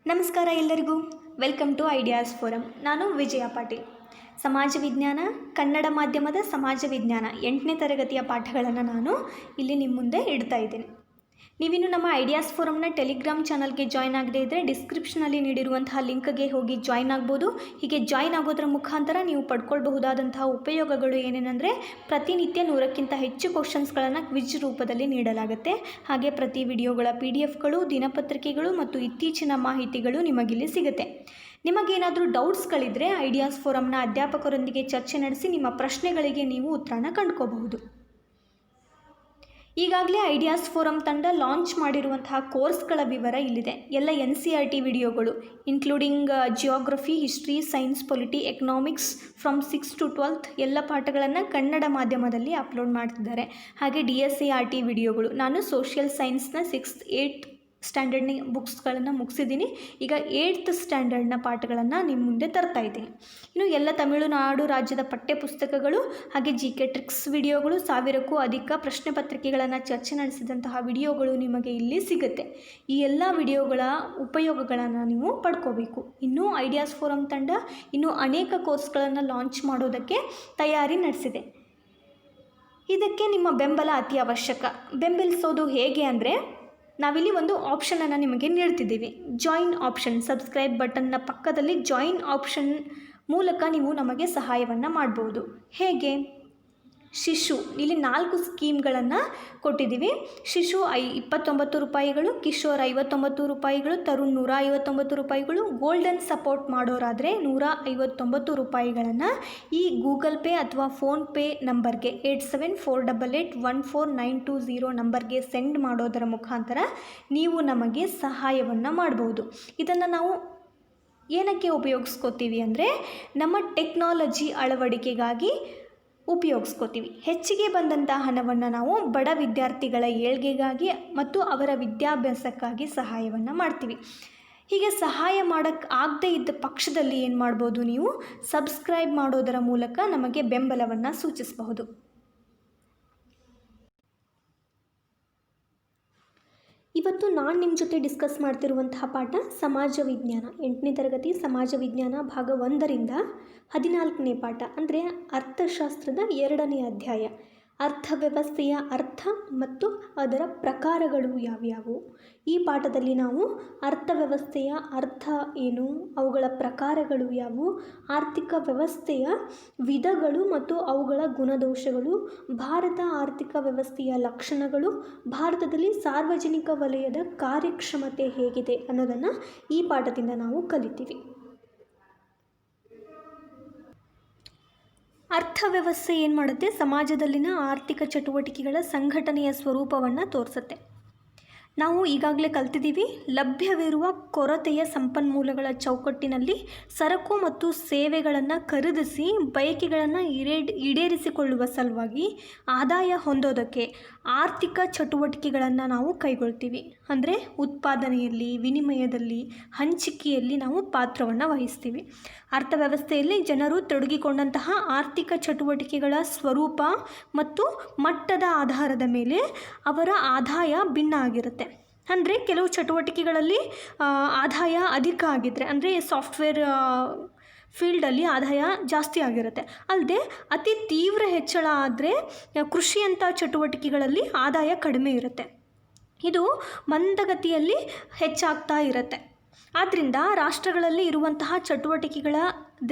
ನಮಸ್ಕಾರ ಎಲ್ಲರಿಗೂ. Welcome to ideas forum. ನಾನು ವಿಜಯ ಪಾಟೀಲ್. ಸಮಾಜ ವಿಜ್ಞಾನ, ಕನ್ನಡ ಮಾಧ್ಯಮದ ಸಮಾಜ ವಿಜ್ಞಾನ 8ನೇ ತರಗತಿಯ ಪಾಠಗಳನ್ನು ನಾನು ಇಲ್ಲಿ ನಿಮ್ಮ ಮುಂದೆ ಇಡ್ತಾ ಇದ್ದೇನೆ. ನೀವಿನ್ನು ನಮ್ಮ ಐಡಿಯಾಸ್ ಫೋರಮ್ನ ಟೆಲಿಗ್ರಾಮ್ ಚಾನಲ್ಗೆ ಜಾಯ್ನ್ ಆಗದೇ ಇದ್ದರೆ ಡಿಸ್ಕ್ರಿಪ್ಷನಲ್ಲಿ ನೀಡಿರುವಂತಹ ಲಿಂಕ್ಗೆ ಹೋಗಿ ಜಾಯ್ನ್ ಆಗ್ಬೋದು. ಹೀಗೆ ಜಾಯ್ನ್ ಆಗೋದ್ರ ಮುಖಾಂತರ ನೀವು ಪಡ್ಕೊಳ್ಬಹುದಾದಂತಹ ಉಪಯೋಗಗಳು ಏನೇನೆಂದರೆ, ಪ್ರತಿನಿತ್ಯ 100ಕ್ಕಿಂತ ಹೆಚ್ಚು ಕ್ವಶನ್ಸ್ಗಳನ್ನು ಕ್ವಿಜ್ ರೂಪದಲ್ಲಿ ನೀಡಲಾಗುತ್ತೆ. ಹಾಗೆ ಪ್ರತಿ ವಿಡಿಯೋಗಳ PDF-ಗಳು, ದಿನಪತ್ರಿಕೆಗಳು ಮತ್ತು ಇತ್ತೀಚಿನ ಮಾಹಿತಿಗಳು ನಿಮಗಿಲ್ಲಿ ಸಿಗುತ್ತೆ. ನಿಮಗೇನಾದರೂ ಡೌಟ್ಸ್ಗಳಿದ್ದರೆ ಐಡಿಯಾಸ್ ಫೋರಮ್ನ ಅಧ್ಯಾಪಕರೊಂದಿಗೆ ಚರ್ಚೆ ನಡೆಸಿ ನಿಮ್ಮ ಪ್ರಶ್ನೆಗಳಿಗೆ ನೀವು ಉತ್ತರನ ಕಂಡುಕೋಬಹುದು. ಈಗಾಗಲೇ ಐಡಿಯಾಸ್ ಫೋರಮ್ ತಂಡ ಲಾಂಚ್ ಮಾಡಿರುವಂತಹ ಕೋರ್ಸ್ಗಳ ವಿವರ ಇಲ್ಲಿದೆ. ಎಲ್ಲ NCERT ವಿಡಿಯೋಗಳು including geography, history, science, polity, economics from 6 to 12 ಎಲ್ಲ ಪಾಠಗಳನ್ನು ಕನ್ನಡ ಮಾಧ್ಯಮದಲ್ಲಿ ಅಪ್ಲೋಡ್ ಮಾಡ್ತಿದ್ದಾರೆ. ಹಾಗೆ DSERT ವಿಡಿಯೋಗಳು. ನಾನು ಸೋಷಿಯಲ್ ಸೈನ್ಸ್ನ 6th 8th ಸ್ಟ್ಯಾಂಡರ್ಡ್ನ ಬುಕ್ಸ್ಗಳನ್ನು ಮುಗಿಸಿದ್ದೀನಿ. ಈಗ 8th ಸ್ಟ್ಯಾಂಡರ್ಡ್ನ ಪಾಠಗಳನ್ನು ನಿಮ್ಮ ಮುಂದೆ ತರ್ತಾ ಇದ್ದೀನಿ. ಇನ್ನು ಎಲ್ಲ ತಮಿಳುನಾಡು ರಾಜ್ಯದ ಪಠ್ಯಪುಸ್ತಕಗಳು ಹಾಗೆ GK ಟ್ರಿಕ್ಸ್ ವಿಡಿಯೋಗಳು, 1000ಕ್ಕೂ ಅಧಿಕ ಪ್ರಶ್ನೆ ಪತ್ರಿಕೆಗಳನ್ನು ಚರ್ಚೆ ನಡೆಸಿದಂತಹ ವಿಡಿಯೋಗಳು ನಿಮಗೆ ಇಲ್ಲಿ ಸಿಗುತ್ತೆ. ಈ ಎಲ್ಲ ವಿಡಿಯೋಗಳ ಉಪಯೋಗಗಳನ್ನು ನೀವು ಪಡ್ಕೋಬೇಕು. ಇನ್ನು ಐಡಿಯಾಸ್ ಫೋರಮ್ ತಂಡ ಇನ್ನೂ ಅನೇಕ ಕೋರ್ಸ್ಗಳನ್ನು ಲಾಂಚ್ ಮಾಡೋದಕ್ಕೆ ತಯಾರಿ ನಡೆಸಿದೆ. ಇದಕ್ಕೆ ನಿಮ್ಮ ಬೆಂಬಲ ಅತಿ ಅವಶ್ಯಕ. ಬೆಂಬಲಿಸೋದು ಹೇಗೆ ಅಂದರೆ, ನಾವಿಲ್ಲಿ ಒಂದು ಆಪ್ಷನನ್ನು ನಿಮಗೆ ನೀಡ್ತಿದ್ದೀವಿ. ಜಾಯಿನ್ ಆಪ್ಷನ್, ಸಬ್ಸ್ಕ್ರೈಬ್ ಬಟನ್ನ ಪಕ್ಕದಲ್ಲಿ ಜಾಯಿನ್ ಆಪ್ಷನ್ ಮೂಲಕ ನೀವು ನಮಗೆ ಸಹಾಯವನ್ನು ಮಾಡ್ಬೋದು. ಹೇಗೆ? ಶಿಶು ಇಲ್ಲಿ 4 ಸ್ಕೀಮ್ಗಳನ್ನು ಕೊಟ್ಟಿದ್ದೀವಿ. ಶಿಶು 29 ರೂಪಾಯಿಗಳು, ಕಿಶೋರ್ 59 ರೂಪಾಯಿಗಳು, ತರುಣ್ 159 ರೂಪಾಯಿಗಳು. ಗೋಲ್ಡನ್ ಸಪೋರ್ಟ್ ಮಾಡೋರಾದರೆ 159 ರೂಪಾಯಿಗಳನ್ನು ಈ ಗೂಗಲ್ ಪೇ ಅಥವಾ ಫೋನ್ಪೇ ನಂಬರ್ಗೆ 8748814920 ನಂಬರ್ಗೆ ಸೆಂಡ್ ಮಾಡೋದರ ಮುಖಾಂತರ ನೀವು ನಮಗೆ ಸಹಾಯವನ್ನು ಮಾಡ್ಬೋದು. ಇದನ್ನು ನಾವು ಏನಕ್ಕೆ ಉಪಯೋಗಿಸ್ಕೋತೀವಿ ಅಂದರೆ, ನಮ್ಮ ಟೆಕ್ನಾಲಜಿ ಅಳವಡಿಕೆಗಾಗಿ ಉಪಯೋಗಿಸ್ಕೋತೀವಿ. ಹೆಚ್ಚಿಗೆ ಬಂದಂಥ ಹಣವನ್ನು ನಾವು ಬಡ ವಿದ್ಯಾರ್ಥಿಗಳ ಏಳ್ಗೆಗಾಗಿ ಮತ್ತು ಅವರ ವಿದ್ಯಾಭ್ಯಾಸಕ್ಕಾಗಿ ಸಹಾಯವನ್ನು ಮಾಡ್ತೀವಿ. ಹೀಗೆ ಸಹಾಯ ಮಾಡೋಕ್ಕೆ ಆಗದೇ ಇದ್ದ ಪಕ್ಷದಲ್ಲಿ ಏನು ಮಾಡ್ಬೋದು, ನೀವು ಸಬ್ಸ್ಕ್ರೈಬ್ ಮಾಡೋದರ ಮೂಲಕ ನಮಗೆ ಬೆಂಬಲವನ್ನು ಸೂಚಿಸಬಹುದು. ಇವತ್ತು ನಾನು ನಿಮ್ಮ ಜೊತೆ ಡಿಸ್ಕಸ್ ಮಾಡ್ತಿರುವಂತಹ ಪಾಠ ಸಮಾಜ ವಿಜ್ಞಾನ 8ನೇ ತರಗತಿ ಸಮಾಜ ವಿಜ್ಞಾನ ಭಾಗ 1ರಿಂದ 14ನೇ ಪಾಠ, ಅಂದರೆ ಅರ್ಥಶಾಸ್ತ್ರದ 2ನೇ ಅಧ್ಯಾಯ, ಅರ್ಥವ್ಯವಸ್ಥೆಯ ಅರ್ಥ ಮತ್ತು ಅದರ ಪ್ರಕಾರಗಳು ಯಾವ್ಯಾವು. ಈ ಪಾಠದಲ್ಲಿ ನಾವು ಅರ್ಥವ್ಯವಸ್ಥೆಯ ಅರ್ಥ ಏನು, ಅವುಗಳ ಪ್ರಕಾರಗಳು ಯಾವುವು, ಆರ್ಥಿಕ ವ್ಯವಸ್ಥೆಯ ವಿಧಗಳು ಮತ್ತು ಅವುಗಳ ಗುಣದೋಷಗಳು, ಭಾರತ ಆರ್ಥಿಕ ವ್ಯವಸ್ಥೆಯ ಲಕ್ಷಣಗಳು, ಭಾರತದಲ್ಲಿ ಸಾರ್ವಜನಿಕ ವಲಯದ ಕಾರ್ಯಕ್ಷಮತೆ ಹೇಗಿದೆ ಅನ್ನೋದನ್ನು ಈ ಪಾಠದಿಂದ ನಾವು ಕಲಿತೀವಿ. ಅರ್ಥವ್ಯವಸ್ಥೆ ಏನು ಮಾಡುತ್ತೆ, ಸಮಾಜದಲ್ಲಿನ ಆರ್ಥಿಕ ಚಟುವಟಿಕೆಗಳ ಸಂಘಟನೆಯ ಸ್ವರೂಪವನ್ನು ತೋರಿಸುತ್ತೆ. ನಾವು ಈಗಾಗಲೇ ಕಲ್ತಿದ್ದೀವಿ, ಲಭ್ಯವಿರುವ ಕೊರತೆಯ ಸಂಪನ್ಮೂಲಗಳ ಚೌಕಟ್ಟಿನಲ್ಲಿ ಸರಕು ಮತ್ತು ಸೇವೆಗಳನ್ನು ಖರೀದಿಸಿ ಬಯಕೆಗಳನ್ನು ಈಡೇರಿಸಿಕೊಳ್ಳುವ ಸಲುವಾಗಿ ಆದಾಯ ಹೊಂದೋದಕ್ಕೆ ಆರ್ಥಿಕ ಚಟುವಟಿಕೆಗಳನ್ನು ನಾವು ಕೈಗೊಳ್ತೀವಿ. ಅಂದರೆ ಉತ್ಪಾದನೆಯಲ್ಲಿ, ವಿನಿಮಯದಲ್ಲಿ, ಹಂಚಿಕೆಯಲ್ಲಿ ನಾವು ಪಾತ್ರವನ್ನು ವಹಿಸ್ತೀವಿ. ಅರ್ಥವ್ಯವಸ್ಥೆಯಲ್ಲಿ ಜನರು ತೊಡಗಿಕೊಂಡಂತಹ ಆರ್ಥಿಕ ಚಟುವಟಿಕೆಗಳ ಸ್ವರೂಪ ಮತ್ತು ಮಟ್ಟದ ಆಧಾರದ ಮೇಲೆ ಅವರ ಆದಾಯ ಭಿನ್ನ ಆಗಿರುತ್ತೆ. ಅಂದರೆ ಕೆಲವು ಚಟುವಟಿಕೆಗಳಲ್ಲಿ ಆದಾಯ ಅಧಿಕ ಆಗಿದ್ದರೆ, ಅಂದರೆ ಸಾಫ್ಟ್ವೇರ್ ಫೀಲ್ಡಲ್ಲಿ ಆದಾಯ ಜಾಸ್ತಿ ಆಗಿರುತ್ತೆ. ಅಲ್ಲದೆ ಅತಿ ತೀವ್ರ ಹೆಚ್ಚಳ ಆದರೆ ಕೃಷಿಯಂಥ ಚಟುವಟಿಕೆಗಳಲ್ಲಿ ಆದಾಯ ಕಡಿಮೆ ಇರುತ್ತೆ. ಇದು ಮಂದಗತಿಯಲ್ಲಿ ಹೆಚ್ಚಾಗ್ತಾ ಇರುತ್ತೆ. ಆದ್ದರಿಂದ ರಾಷ್ಟ್ರಗಳಲ್ಲಿ ಇರುವಂತಹ ಚಟುವಟಿಕೆಗಳ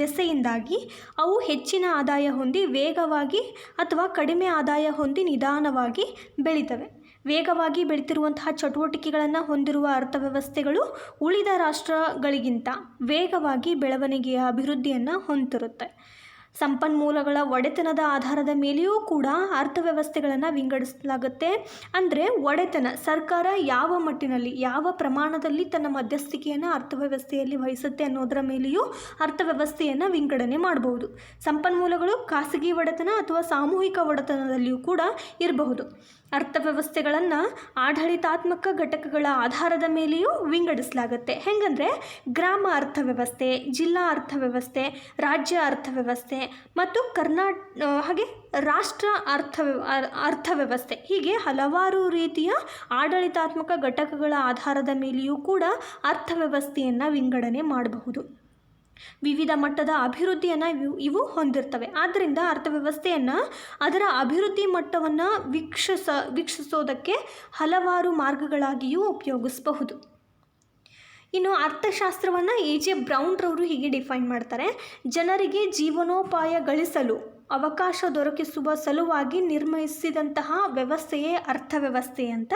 ದೆಸೆಯಿಂದಾಗಿ ಅವು ಹೆಚ್ಚಿನ ಆದಾಯ ಹೊಂದಿ ವೇಗವಾಗಿ ಅಥವಾ ಕಡಿಮೆ ಆದಾಯ ಹೊಂದಿ ನಿಧಾನವಾಗಿ ಬೆಳೀತವೆ. ವೇಗವಾಗಿ ಬೆಳೀತಿರುವಂತಹ ಚಟುವಟಿಕೆಗಳನ್ನು ಹೊಂದಿರುವ ಅರ್ಥವ್ಯವಸ್ಥೆಗಳು ಉಳಿದ ರಾಷ್ಟ್ರಗಳಿಗಿಂತ ವೇಗವಾಗಿ ಬೆಳವಣಿಗೆಯ ಅಭಿವೃದ್ಧಿಯನ್ನು ಹೊಂದಿರುತ್ತೆ. ಸಂಪನ್ಮೂಲಗಳ ಒಡೆತನದ ಆಧಾರದ ಮೇಲೆಯೂ ಕೂಡ ಅರ್ಥವ್ಯವಸ್ಥೆಗಳನ್ನು ವಿಂಗಡಿಸಲಾಗುತ್ತೆ. ಅಂದರೆ ಒಡೆತನ, ಸರ್ಕಾರ ಯಾವ ಮಟ್ಟಿನಲ್ಲಿ, ಯಾವ ಪ್ರಮಾಣದಲ್ಲಿ ತನ್ನ ಮಧ್ಯಸ್ಥಿಕೆಯನ್ನು ಅರ್ಥವ್ಯವಸ್ಥೆಯಲ್ಲಿ ವಹಿಸುತ್ತೆ ಅನ್ನೋದರ ಮೇಲೆಯೂ ಅರ್ಥವ್ಯವಸ್ಥೆಯನ್ನು ವಿಂಗಡಣೆ ಮಾಡಬಹುದು. ಸಂಪನ್ಮೂಲಗಳು ಖಾಸಗಿ ಒಡೆತನ ಅಥವಾ ಸಾಮೂಹಿಕ ಒಡೆತನದಲ್ಲಿಯೂ ಕೂಡ ಇರಬಹುದು. ಅರ್ಥವ್ಯವಸ್ಥೆಗಳನ್ನು ಆಡಳಿತಾತ್ಮಕ ಘಟಕಗಳ ಆಧಾರದ ಮೇಲೆಯೂ ವಿಂಗಡಿಸಲಾಗುತ್ತೆ. ಹೆಂಗಂದರೆ ಗ್ರಾಮ ಅರ್ಥವ್ಯವಸ್ಥೆ, ಜಿಲ್ಲಾ ಅರ್ಥವ್ಯವಸ್ಥೆ, ರಾಜ್ಯ ಅರ್ಥವ್ಯವಸ್ಥೆ ಮತ್ತು ಹಾಗೆ ರಾಷ್ಟ್ರ ಅರ್ಥವ್ಯವಸ್ಥೆ, ಹೀಗೆ ಹಲವಾರು ರೀತಿಯ ಆಡಳಿತಾತ್ಮಕ ಘಟಕಗಳ ಆಧಾರದ ಮೇಲೆಯೂ ಕೂಡ ಅರ್ಥವ್ಯವಸ್ಥೆಯನ್ನು ವಿಂಗಡಣೆ ಮಾಡಬಹುದು. ವಿವಿಧ ಮಟ್ಟದ ಅಭಿವೃದ್ಧಿಯನ್ನು ಇವು ಹೊಂದಿರ್ತವೆ. ಆದ್ದರಿಂದ ಅರ್ಥವ್ಯವಸ್ಥೆಯನ್ನು ಅದರ ಅಭಿವೃದ್ಧಿ ಮಟ್ಟವನ್ನು ವೀಕ್ಷಿಸೋದಕ್ಕೆ ಹಲವಾರು ಮಾರ್ಗಗಳಾಗಿಯೂ ಉಪಯೋಗಿಸಬಹುದು. ಇನ್ನು ಅರ್ಥಶಾಸ್ತ್ರವನ್ನು ಎ.ಜೆ. ಬ್ರೌನ್ರವರು ಹೀಗೆ ಡಿಫೈನ್ ಮಾಡ್ತಾರೆ: ಜನರಿಗೆ ಜೀವನೋಪಾಯ ಗಳಿಸಲು ಅವಕಾಶ ದೊರಕಿಸುವ ಸಲುವಾಗಿ ನಿರ್ಮಿಸಿದಂತಹ ವ್ಯವಸ್ಥೆಯೇ ಅರ್ಥವ್ಯವಸ್ಥೆ ಅಂತ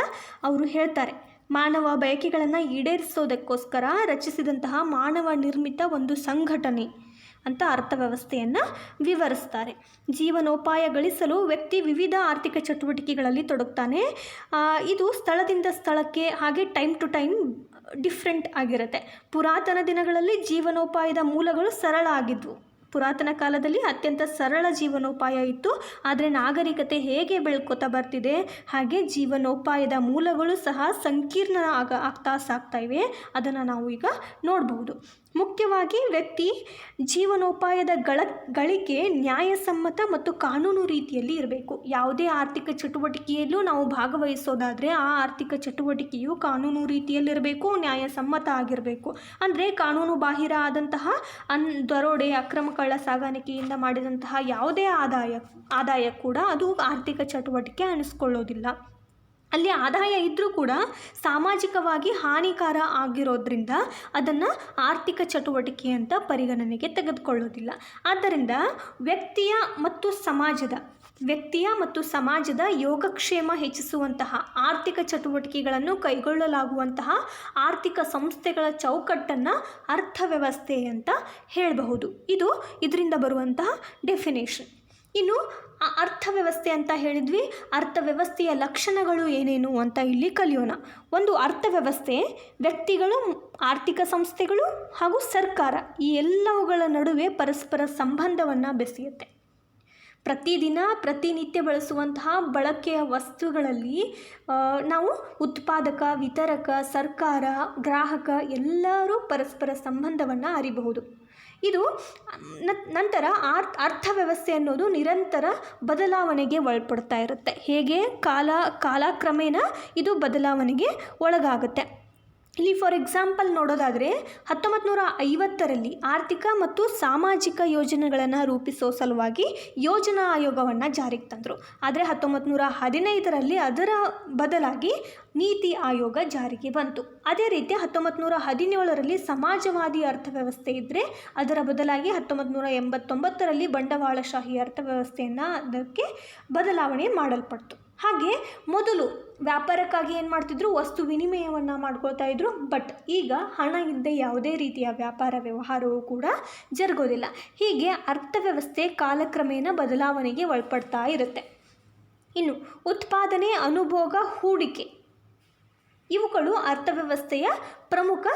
ಅವರು ಹೇಳ್ತಾರೆ. ಮಾನವ ಬಯಕೆಗಳನ್ನು ಈಡೇರಿಸೋದಕ್ಕೋಸ್ಕರ ರಚಿಸಿದಂತಹ ಮಾನವ ನಿರ್ಮಿತ ಒಂದು ಸಂಘಟನೆ ಅಂತ ಅರ್ಥವ್ಯವಸ್ಥೆಯನ್ನು ವಿವರಿಸ್ತಾರೆ. ಜೀವನೋಪಾಯ ಗಳಿಸಲು ವ್ಯಕ್ತಿ ವಿವಿಧ ಆರ್ಥಿಕ ಚಟುವಟಿಕೆಗಳಲ್ಲಿ ತೊಡಗ್ತಾನೆ. ಇದು ಸ್ಥಳದಿಂದ ಸ್ಥಳಕ್ಕೆ ಹಾಗೆ ಟೈಮ್ ಟು ಟೈಮ್ ಡಿಫ್ರೆಂಟ್ ಆಗಿರುತ್ತೆ. ಪುರಾತನ ದಿನಗಳಲ್ಲಿ ಜೀವನೋಪಾಯದ ಮೂಲಗಳು ಸರಳ ಆಗಿದ್ವು. ಪುರಾತನ ಕಾಲದಲ್ಲಿ ಅತ್ಯಂತ ಸರಳ ಜೀವನೋಪಾಯ ಇತ್ತು. ಆದರೆ ನಾಗರಿಕತೆ ಹೇಗೆ ಬೆಳ್ಕೋತಾ ಬರ್ತಿದೆ, ಹಾಗೆ ಜೀವನೋಪಾಯದ ಮೂಲಗಳು ಸಹ ಸಂಕೀರ್ಣ ಆಗ್ತಾ ಸಾಗ್ತಾ ಇವೆ. ಅದನ್ನು ನಾವು ಈಗ ನೋಡಬಹುದು. ಮುಖ್ಯವಾಗಿ ವ್ಯಕ್ತಿ ಜೀವನೋಪಾಯದ ಗಳಿಕೆ ನ್ಯಾಯಸಮ್ಮತ ಮತ್ತು ಕಾನೂನು ರೀತಿಯಲ್ಲಿ ಇರಬೇಕು. ಯಾವುದೇ ಆರ್ಥಿಕ ಚಟುವಟಿಕೆಯಲ್ಲೂ ನಾವು ಭಾಗವಹಿಸೋದಾದರೆ ಆ ಆರ್ಥಿಕ ಚಟುವಟಿಕೆಯು ಕಾನೂನು ರೀತಿಯಲ್ಲಿರಬೇಕು, ನ್ಯಾಯಸಮ್ಮತ ಆಗಿರಬೇಕು. ಅಂದರೆ ಕಾನೂನು ಬಾಹಿರ ಆದಂತಹ ದರೋಡೆ, ಅಕ್ರಮ ಕಳ್ಳ ಸಾಗಾಣಿಕೆಯಿಂದ ಮಾಡಿದಂತಹ ಯಾವುದೇ ಆದಾಯ ಕೂಡ ಅದು ಆರ್ಥಿಕ ಚಟುವಟಿಕೆ ಅನಿಸ್ಕೊಳ್ಳೋದಿಲ್ಲ. ಅಲ್ಲಿ ಆದಾಯ ಇದ್ದರೂ ಕೂಡ ಸಾಮಾಜಿಕವಾಗಿ ಹಾನಿಕಾರ ಆಗಿರೋದ್ರಿಂದ ಅದನ್ನು ಆರ್ಥಿಕ ಚಟುವಟಿಕೆ ಅಂತ ಪರಿಗಣನೆಗೆ ತೆಗೆದುಕೊಳ್ಳೋದಿಲ್ಲ. ಆದ್ದರಿಂದ ವ್ಯಕ್ತಿಯ ಮತ್ತು ಸಮಾಜದ ಯೋಗಕ್ಷೇಮ ಹೆಚ್ಚಿಸುವಂತಹ ಆರ್ಥಿಕ ಚಟುವಟಿಕೆಗಳನ್ನು ಕೈಗೊಳ್ಳಲಾಗುವಂತಹ ಆರ್ಥಿಕ ಸಂಸ್ಥೆಗಳ ಚೌಕಟ್ಟನ್ನು ಅರ್ಥವ್ಯವಸ್ಥೆ ಅಂತ ಹೇಳಬಹುದು. ಇದು ಇದರಿಂದ ಬರುವಂತಹ ಡೆಫಿನೇಷನ್. ಇನ್ನು ಅರ್ಥವ್ಯವಸ್ಥೆ ಅಂತ ಹೇಳಿದ್ವಿ. ಅರ್ಥವ್ಯವಸ್ಥೆಯ ಲಕ್ಷಣಗಳು ಏನೇನು ಅಂತ ಇಲ್ಲಿ ಕಲಿಯೋಣ. ಒಂದು ಅರ್ಥವ್ಯವಸ್ಥೆ ವ್ಯಕ್ತಿಗಳು, ಆರ್ಥಿಕ ಸಂಸ್ಥೆಗಳು ಹಾಗೂ ಸರ್ಕಾರ ಈ ಎಲ್ಲವುಗಳ ನಡುವೆ ಪರಸ್ಪರ ಸಂಬಂಧವನ್ನು ಬೆಸೆಯುತ್ತೆ. ಪ್ರತಿನಿತ್ಯ ಬಳಸುವಂತಹ ಬಳಕೆಯ ವಸ್ತುಗಳಲ್ಲಿ ನಾವು ಉತ್ಪಾದಕ, ವಿತರಕ, ಸರ್ಕಾರ, ಗ್ರಾಹಕ ಎಲ್ಲರೂ ಪರಸ್ಪರ ಸಂಬಂಧವನ್ನು ಅರಿಬಹುದು. ಇದು ನಂತರ ಅರ್ಥವ್ಯವಸ್ಥೆ ಅನ್ನೋದು ನಿರಂತರ ಬದಲಾವಣೆಗೆ ಒಳಪಡ್ತಾ ಇರುತ್ತೆ. ಹೇಗೆ ಕಾಲಕ್ರಮೇಣ ಇದು ಬದಲಾವಣೆಗೆ ಒಳಗಾಗುತ್ತೆ. ಇಲ್ಲಿ ಫಾರ್ ಎಕ್ಸಾಂಪಲ್ ನೋಡೋದಾದರೆ 1950ರಲ್ಲಿ ಆರ್ಥಿಕ ಮತ್ತು ಸಾಮಾಜಿಕ ಯೋಜನೆಗಳನ್ನು ರೂಪಿಸೋ ಸಲುವಾಗಿ ಯೋಜನಾ ಆಯೋಗವನ್ನು ಜಾರಿಗೆ ತಂದರು. ಆದರೆ 1915ರಲ್ಲಿ ಅದರ ಬದಲಾಗಿ ನೀತಿ ಆಯೋಗ ಜಾರಿಗೆ ಬಂತು. ಅದೇ ರೀತಿ 1917ರಲ್ಲಿ ಸಮಾಜವಾದಿ ಅರ್ಥವ್ಯವಸ್ಥೆ ಇದ್ದರೆ ಅದರ ಬದಲಾಗಿ 1989ರಲ್ಲಿ ಬಂಡವಾಳಶಾಹಿ ಅರ್ಥವ್ಯವಸ್ಥೆಯನ್ನು ಅದಕ್ಕೆ ಬದಲಾವಣೆ ಮಾಡಲ್ಪಡ್ತು. ಹಾಗೆ ಮೊದಲು ವ್ಯಾಪಾರಕ್ಕಾಗಿ ಏನು ಮಾಡ್ತಿದ್ರು, ವಸ್ತು ವಿನಿಮಯವನ್ನು ಮಾಡ್ಕೊಳ್ತಾ ಇದ್ರು. ಬಟ್ ಈಗ ಹಣ ಇಲ್ಲದೆ ಯಾವುದೇ ರೀತಿಯ ವ್ಯಾಪಾರ ವ್ಯವಹಾರವೂ ಕೂಡ ಜರುಗೋದಿಲ್ಲ. ಹೀಗೆ ಅರ್ಥವ್ಯವಸ್ಥೆ ಕಾಲಕ್ರಮೇಣ ಬದಲಾವಣೆಗೆ ಒಳಪಡ್ತಾ ಇರುತ್ತೆ. ಇನ್ನು ಉತ್ಪಾದನೆ, ಅನುಭೋಗ, ಹೂಡಿಕೆ ಇವುಗಳು ಅರ್ಥವ್ಯವಸ್ಥೆಯ ಪ್ರಮುಖ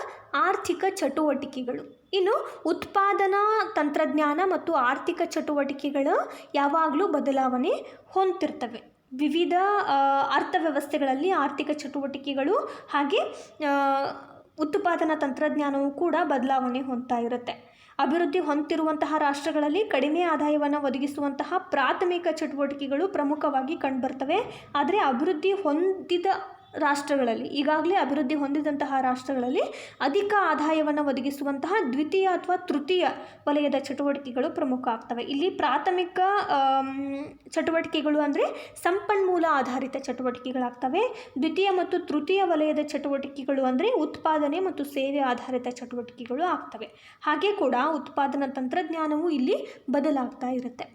ಆರ್ಥಿಕ ಚಟುವಟಿಕೆಗಳು. ಇನ್ನು ಉತ್ಪಾದನಾ ತಂತ್ರಜ್ಞಾನ ಮತ್ತು ಆರ್ಥಿಕ ಚಟುವಟಿಕೆಗಳು ಯಾವಾಗಲೂ ಬದಲಾವಣೆ ಹೊಂದಿರ್ತವೆ. ವಿವಿಧ ಅರ್ಥವ್ಯವಸ್ಥೆಗಳಲ್ಲಿ ಆರ್ಥಿಕ ಚಟುವಟಿಕೆಗಳು ಹಾಗೆ ಉತ್ಪಾದನಾ ತಂತ್ರಜ್ಞಾನವೂ ಕೂಡ ಬದಲಾವಣೆ ಹೊಂದ್ತಾ ಇರುತ್ತೆ. ಅಭಿವೃದ್ಧಿ ಹೊಂದಿರುವಂತಹ ರಾಷ್ಟ್ರಗಳಲ್ಲಿ ಕಡಿಮೆ ಆದಾಯವನ್ನು ಒದಗಿಸುವಂತಹ ಪ್ರಾಥಮಿಕ ಚಟುವಟಿಕೆಗಳು ಪ್ರಮುಖವಾಗಿ ಕಂಡುಬರ್ತವೆ. ಆದರೆ ಅಭಿವೃದ್ಧಿ ಹೊಂದಿದ ರಾಷ್ಟ್ರಗಳಲ್ಲಿ, ಈಗಾಗಲೇ ಅಭಿವೃದ್ಧಿ ಹೊಂದಿದಂತಹ ರಾಷ್ಟ್ರಗಳಲ್ಲಿ ಅಧಿಕ ಆದಾಯವನ್ನು ಒದಗಿಸುವಂತಹ ದ್ವಿತೀಯ ಅಥವಾ ತೃತೀಯ ವಲಯದ ಚಟುವಟಿಕೆಗಳು ಪ್ರಮುಖ ಆಗ್ತವೆ. ಇಲ್ಲಿ ಪ್ರಾಥಮಿಕ ಚಟುವಟಿಕೆಗಳು ಅಂದರೆ ಸಂಪನ್ಮೂಲ ಆಧಾರಿತ ಚಟುವಟಿಕೆಗಳಾಗ್ತವೆ. ದ್ವಿತೀಯ ಮತ್ತು ತೃತೀಯ ವಲಯದ ಚಟುವಟಿಕೆಗಳು ಅಂದರೆ ಉತ್ಪಾದನೆ ಮತ್ತು ಸೇವೆ ಆಧಾರಿತ ಚಟುವಟಿಕೆಗಳು ಆಗ್ತವೆ. ಹಾಗೆ ಕೂಡ ಉತ್ಪಾದನಾ ತಂತ್ರಜ್ಞಾನವು ಇಲ್ಲಿ ಬದಲಾಗ್ತಾ ಇರುತ್ತೆ.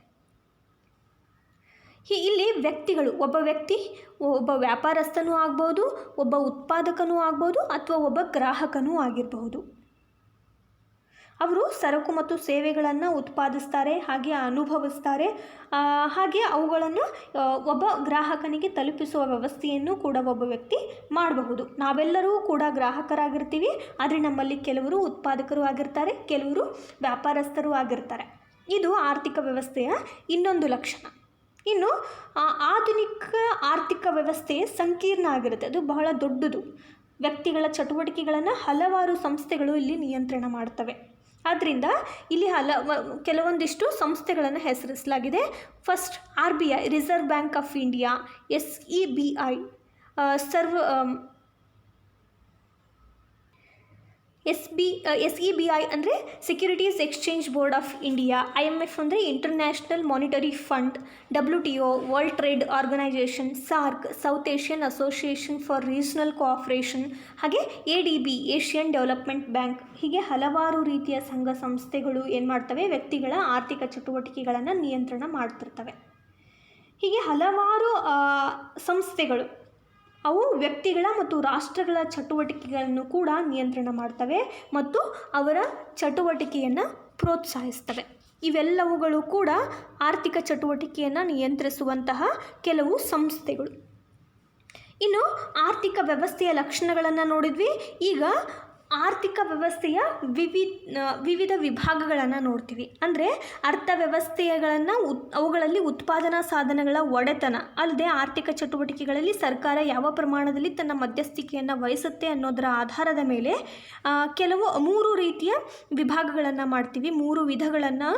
ಇಲ್ಲಿ ವ್ಯಕ್ತಿಗಳು, ಒಬ್ಬ ವ್ಯಾಪಾರಸ್ಥನೂ ಆಗ್ಬೋದು, ಒಬ್ಬ ಉತ್ಪಾದಕನೂ ಆಗ್ಬೋದು, ಅಥವಾ ಒಬ್ಬ ಗ್ರಾಹಕನೂ ಆಗಿರಬಹುದು. ಅವರು ಸರಕು ಮತ್ತು ಸೇವೆಗಳನ್ನು ಉತ್ಪಾದಿಸ್ತಾರೆ, ಹಾಗೆ ಅನುಭವಿಸ್ತಾರೆ. ಹಾಗೆ ಅವುಗಳನ್ನು ಒಬ್ಬ ಗ್ರಾಹಕನಿಗೆ ತಲುಪಿಸುವ ವ್ಯವಸ್ಥೆಯನ್ನು ಕೂಡ ಒಬ್ಬ ವ್ಯಕ್ತಿ ಮಾಡಬಹುದು. ನಾವೆಲ್ಲರೂ ಕೂಡ ಗ್ರಾಹಕರಾಗಿರ್ತೀವಿ. ಆದರೆ ನಮ್ಮಲ್ಲಿ ಕೆಲವರು ಉತ್ಪಾದಕರು ಆಗಿರ್ತಾರೆ, ಕೆಲವರು ವ್ಯಾಪಾರಸ್ಥರು ಆಗಿರ್ತಾರೆ. ಇದು ಆರ್ಥಿಕ ವ್ಯವಸ್ಥೆಯ ಇನ್ನೊಂದು ಲಕ್ಷಣ. ಇನ್ನು ಆಧುನಿಕ ಆರ್ಥಿಕ ವ್ಯವಸ್ಥೆ ಸಂಕೀರ್ಣ ಆಗಿರುತ್ತೆ, ಅದು ಬಹಳ ದೊಡ್ಡದು. ವ್ಯಕ್ತಿಗಳ ಚಟುವಟಿಕೆಗಳನ್ನು ಹಲವಾರು ಸಂಸ್ಥೆಗಳು ಇಲ್ಲಿ ನಿಯಂತ್ರಣ ಮಾಡ್ತವೆ. ಆದ್ದರಿಂದ ಇಲ್ಲಿ ಕೆಲವೊಂದಿಷ್ಟು ಸಂಸ್ಥೆಗಳನ್ನು ಹೆಸರಿಸಲಾಗಿದೆ. First RBI, reserve bank of India, SEBI, SEBI ಅಂದರೆ securities exchange board of India, IMF ಅಂದರೆ international monetary fund, WTO, world trade organisation, SAARC, south Asian association for regional cooperation, ಹಾಗೆ ADB, ಏಷ್ಯನ್ ಡೆವಲಪ್ಮೆಂಟ್ ಬ್ಯಾಂಕ್. ಹೀಗೆ ಹಲವಾರು ರೀತಿಯ ಸಂಘ ಸಂಸ್ಥೆಗಳು ಏನು ಮಾಡ್ತವೆ, ವ್ಯಕ್ತಿಗಳ ಆರ್ಥಿಕ ಚಟುವಟಿಕೆಗಳನ್ನು ನಿಯಂತ್ರಣ ಮಾಡ್ತಿರ್ತವೆ. ಹೀಗೆ ಹಲವಾರು ಸಂಸ್ಥೆಗಳು ಅವು ವ್ಯಕ್ತಿಗಳ ಮತ್ತು ರಾಷ್ಟ್ರಗಳ ಚಟುವಟಿಕೆಗಳನ್ನು ಕೂಡ ನಿಯಂತ್ರಣ ಮಾಡ್ತವೆ ಮತ್ತು ಅವರ ಚಟುವಟಿಕೆಯನ್ನು ಪ್ರೋತ್ಸಾಹಿಸ್ತವೆ. ಇವೆಲ್ಲವುಗಳು ಕೂಡ ಆರ್ಥಿಕ ಚಟುವಟಿಕೆಯನ್ನು ನಿಯಂತ್ರಿಸುವಂತಹ ಕೆಲವು ಸಂಸ್ಥೆಗಳು. ಇನ್ನು ಆರ್ಥಿಕ ವ್ಯವಸ್ಥೆಯ ಲಕ್ಷಣಗಳನ್ನು ನೋಡಿದ್ವಿ. ಈಗ ಆರ್ಥಿಕ ವ್ಯವಸ್ಥೆಯ ವಿವಿಧ ವಿಭಾಗಗಳನ್ನು ನೋಡ್ತೀವಿ. ಅಂದರೆ ಅರ್ಥವ್ಯವಸ್ಥೆಗಳನ್ನು ಅವುಗಳಲ್ಲಿ ಉತ್ಪಾದನಾ ಸಾಧನಗಳ ಒಡೆತನ ಅಲ್ಲದೆ ಆರ್ಥಿಕ ಚಟುವಟಿಕೆಗಳಲ್ಲಿ ಸರ್ಕಾರ ಯಾವ ಪ್ರಮಾಣದಲ್ಲಿ ತನ್ನ ಮಧ್ಯಸ್ಥಿಕೆಯನ್ನು ವಹಿಸುತ್ತೆ ಅನ್ನೋದರ ಆಧಾರದ ಮೇಲೆ ಕೆಲವು 3 ರೀತಿಯ ವಿಭಾಗಗಳನ್ನು ಮಾಡ್ತೀವಿ, 3 ವಿಧಗಳನ್ನು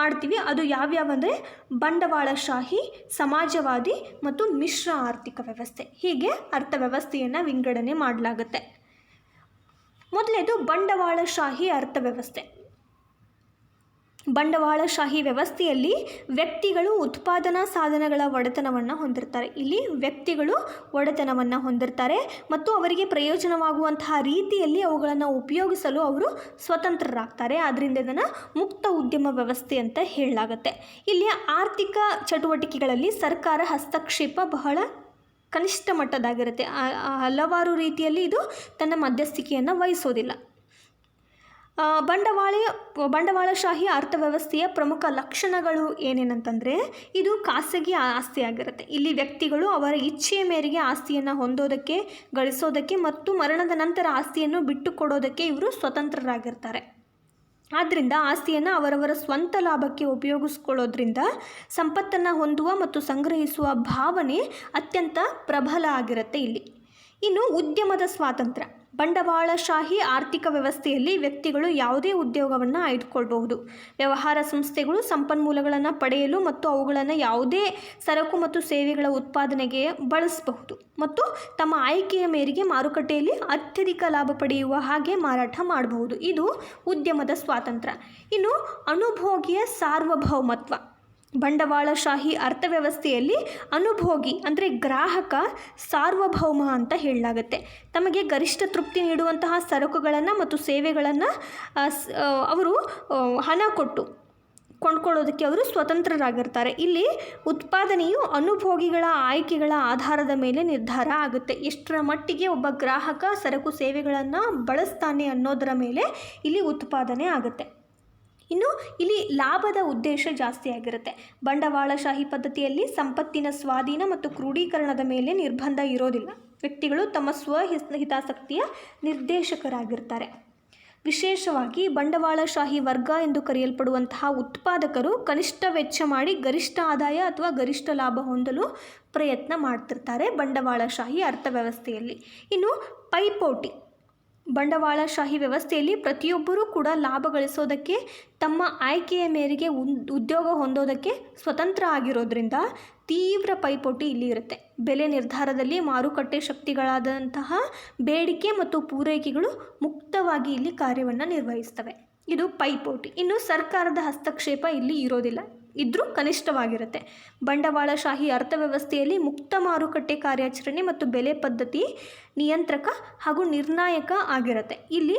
ಮಾಡ್ತೀವಿ. ಅದು ಯಾವ್ಯಾವಂದರೆ ಬಂಡವಾಳಶಾಹಿ, ಸಮಾಜವಾದಿ ಮತ್ತು ಮಿಶ್ರ ಆರ್ಥಿಕ ವ್ಯವಸ್ಥೆ. ಹೀಗೆ ಅರ್ಥವ್ಯವಸ್ಥೆಯನ್ನು ವಿಂಗಡಣೆ ಮಾಡಲಾಗುತ್ತೆ. ಮೊದಲನೇದು ಬಂಡವಾಳಶಾಹಿ ಅರ್ಥವ್ಯವಸ್ಥೆ. ಬಂಡವಾಳಶಾಹಿ ವ್ಯವಸ್ಥೆಯಲ್ಲಿ ವ್ಯಕ್ತಿಗಳು ಉತ್ಪಾದನಾ ಸಾಧನಗಳ ಒಡೆತನವನ್ನು ಹೊಂದಿರ್ತಾರೆ. ಇಲ್ಲಿ ವ್ಯಕ್ತಿಗಳು ಒಡೆತನವನ್ನು ಹೊಂದಿರ್ತಾರೆ ಮತ್ತು ಅವರಿಗೆ ಪ್ರಯೋಜನವಾಗುವಂತಹ ರೀತಿಯಲ್ಲಿ ಅವುಗಳನ್ನು ಉಪಯೋಗಿಸಲು ಅವರು ಸ್ವತಂತ್ರರಾಗ್ತಾರೆ. ಆದ್ದರಿಂದ ಇದನ್ನು ಮುಕ್ತ ಉದ್ಯಮ ವ್ಯವಸ್ಥೆ ಅಂತ ಹೇಳಲಾಗುತ್ತೆ. ಇಲ್ಲಿ ಆರ್ಥಿಕ ಚಟುವಟಿಕೆಗಳಲ್ಲಿ ಸರ್ಕಾರ ಹಸ್ತಕ್ಷೇಪ ಬಹಳ ಕನಿಷ್ಠ ಮಟ್ಟದಾಗಿರುತ್ತೆ. ಹಲವಾರು ರೀತಿಯಲ್ಲಿ ಇದು ತನ್ನ ಮಧ್ಯಸ್ಥಿಕೆಯನ್ನು ವಹಿಸೋದಿಲ್ಲ. ಬಂಡವಾಳಶಾಹಿ ಅರ್ಥವ್ಯವಸ್ಥೆಯ ಪ್ರಮುಖ ಲಕ್ಷಣಗಳು ಏನೇನಂತಂದರೆ, ಇದು ಖಾಸಗಿ ಆಸ್ತಿಯಾಗಿರುತ್ತೆ. ಇಲ್ಲಿ ವ್ಯಕ್ತಿಗಳು ಅವರ ಇಚ್ಛೆಯ ಮೇರೆಗೆ ಆಸ್ತಿಯನ್ನು ಹೊಂದೋದಕ್ಕೆ, ಗಳಿಸೋದಕ್ಕೆ ಮತ್ತು ಮರಣದ ನಂತರ ಆಸ್ತಿಯನ್ನು ಬಿಟ್ಟುಕೊಡೋದಕ್ಕೆ ಇವರು ಸ್ವತಂತ್ರರಾಗಿರ್ತಾರೆ. ಆದ್ದರಿಂದ ಆಸ್ತಿಯನ್ನು ಅವರವರ ಸ್ವಂತ ಲಾಭಕ್ಕೆ ಉಪಯೋಗಿಸ್ಕೊಳ್ಳೋದ್ರಿಂದ ಸಂಪತ್ತನ್ನು ಹೊಂದುವ ಮತ್ತು ಸಂಗ್ರಹಿಸುವ ಭಾವನೆ ಅತ್ಯಂತ ಪ್ರಬಲ ಆಗಿರುತ್ತೆ ಇಲ್ಲಿ. ಇನ್ನು ಉದ್ಯಮದ ಸ್ವಾತಂತ್ರ್ಯ. ಬಂಡವಾಳಶಾಹಿ ಆರ್ಥಿಕ ವ್ಯವಸ್ಥೆಯಲ್ಲಿ ವ್ಯಕ್ತಿಗಳು ಯಾವುದೇ ಉದ್ಯೋಗವನ್ನು ಆಯ್ದುಕೊಳ್ಳಬಹುದು. ವ್ಯವಹಾರ ಸಂಸ್ಥೆಗಳು ಸಂಪನ್ಮೂಲಗಳನ್ನು ಪಡೆಯಲು ಮತ್ತು ಅವುಗಳನ್ನು ಯಾವುದೇ ಸರಕು ಮತ್ತು ಸೇವೆಗಳ ಉತ್ಪಾದನೆಗೆ ಬಳಸಬಹುದು ಮತ್ತು ತಮ್ಮ ಆಯ್ಕೆಯ ಮೇರೆಗೆ ಮಾರುಕಟ್ಟೆಯಲ್ಲಿ ಅತ್ಯಧಿಕ ಲಾಭ ಪಡೆಯುವ ಹಾಗೆ ಮಾರಾಟ ಮಾಡಬಹುದು. ಇದು ಉದ್ಯಮದ ಸ್ವಾತಂತ್ರ್ಯ. ಇನ್ನು ಅನುಭೋಗಿಯ ಸಾರ್ವಭೌಮತ್ವ. ಬಂಡವಾಳಶಾಹಿ ಅರ್ಥವ್ಯವಸ್ಥೆಯಲ್ಲಿ ಅನುಭೋಗಿ ಅಂದರೆ ಗ್ರಾಹಕ ಸಾರ್ವಭೌಮ ಅಂತ ಹೇಳಲಾಗುತ್ತೆ. ತಮಗೆ ಗರಿಷ್ಠ ತೃಪ್ತಿ ನೀಡುವಂತಹ ಸರಕುಗಳನ್ನು ಮತ್ತು ಸೇವೆಗಳನ್ನು ಅವರು ಹಣ ಕೊಟ್ಟು ಕೊಂಡ್ಕೊಳ್ಳೋದಕ್ಕೆ ಅವರು ಸ್ವತಂತ್ರರಾಗಿರ್ತಾರೆ. ಇಲ್ಲಿ ಉತ್ಪಾದನೆಯು ಅನುಭೋಗಿಗಳ ಆಯ್ಕೆಗಳ ಆಧಾರದ ಮೇಲೆ ನಿರ್ಧಾರ ಆಗುತ್ತೆ. ಎಷ್ಟರ ಮಟ್ಟಿಗೆ ಒಬ್ಬ ಗ್ರಾಹಕ ಸರಕು ಸೇವೆಗಳನ್ನು ಬಳಸ್ತಾನೆ ಅನ್ನೋದರ ಮೇಲೆ ಇಲ್ಲಿ ಉತ್ಪಾದನೆ ಆಗುತ್ತೆ. ಇನ್ನು ಇಲ್ಲಿ ಲಾಭದ ಉದ್ದೇಶ ಜಾಸ್ತಿ ಆಗಿರುತ್ತೆ. ಬಂಡವಾಳಶಾಹಿ ಪದ್ಧತಿಯಲ್ಲಿ ಸಂಪತ್ತಿನ ಸ್ವಾಧೀನ ಮತ್ತು ಕ್ರೋಢೀಕರಣದ ಮೇಲೆ ನಿರ್ಬಂಧ ಇರೋದಿಲ್ಲ. ವ್ಯಕ್ತಿಗಳು ತಮ್ಮ ಹಿತಾಸಕ್ತಿಯ ನಿರ್ದೇಶಕರಾಗಿರ್ತಾರೆ. ವಿಶೇಷವಾಗಿ ಬಂಡವಾಳಶಾಹಿ ವರ್ಗ ಎಂದು ಕರೆಯಲ್ಪಡುವಂತಹ ಉತ್ಪಾದಕರು ಕನಿಷ್ಠ ವೆಚ್ಚ ಮಾಡಿ ಗರಿಷ್ಠ ಆದಾಯ ಅಥವಾ ಗರಿಷ್ಠ ಲಾಭ ಹೊಂದಲು ಪ್ರಯತ್ನ ಮಾಡ್ತಿರ್ತಾರೆ ಬಂಡವಾಳಶಾಹಿ ಅರ್ಥವ್ಯವಸ್ಥೆಯಲ್ಲಿ. ಇನ್ನು ಪೈಪೋಟಿ. ಬಂಡವಾಳಶಾಹಿ ವ್ಯವಸ್ಥೆಯಲ್ಲಿ ಪ್ರತಿಯೊಬ್ಬರೂ ಕೂಡ ಲಾಭ ಗಳಿಸೋದಕ್ಕೆ, ತಮ್ಮ ಆಯ್ಕೆಯ ಮೇರೆಗೆ ಉದ್ಯೋಗ ಹೊಂದೋದಕ್ಕೆ ಸ್ವತಂತ್ರ ಆಗಿರೋದ್ರಿಂದ ತೀವ್ರ ಪೈಪೋಟಿ ಇಲ್ಲಿ ಇರುತ್ತೆ. ಬೆಲೆ ನಿರ್ಧಾರದಲ್ಲಿ ಮಾರುಕಟ್ಟೆ ಶಕ್ತಿಗಳಾದಂತಹ ಬೇಡಿಕೆ ಮತ್ತು ಪೂರೈಕೆಗಳು ಮುಕ್ತವಾಗಿ ಇಲ್ಲಿ ಕಾರ್ಯವನ್ನು ನಿರ್ವಹಿಸ್ತವೆ. ಇದು ಪೈಪೋಟಿ. ಇನ್ನು ಸರ್ಕಾರದ ಹಸ್ತಕ್ಷೇಪ ಇಲ್ಲಿ ಇರೋದಿಲ್ಲ, ಇದ್ರೂ ಕನಿಷ್ಠವಾಗಿರುತ್ತೆ. ಬಂಡವಾಳಶಾಹಿ ಅರ್ಥವ್ಯವಸ್ಥೆಯಲ್ಲಿ ಮುಕ್ತ ಮಾರುಕಟ್ಟೆ ಕಾರ್ಯಾಚರಣೆ ಮತ್ತು ಬೆಲೆ ಪದ್ಧತಿ ನಿಯಂತ್ರಕ ಹಾಗೂ ನಿರ್ಣಾಯಕ ಆಗಿರುತ್ತೆ. ಇಲ್ಲಿ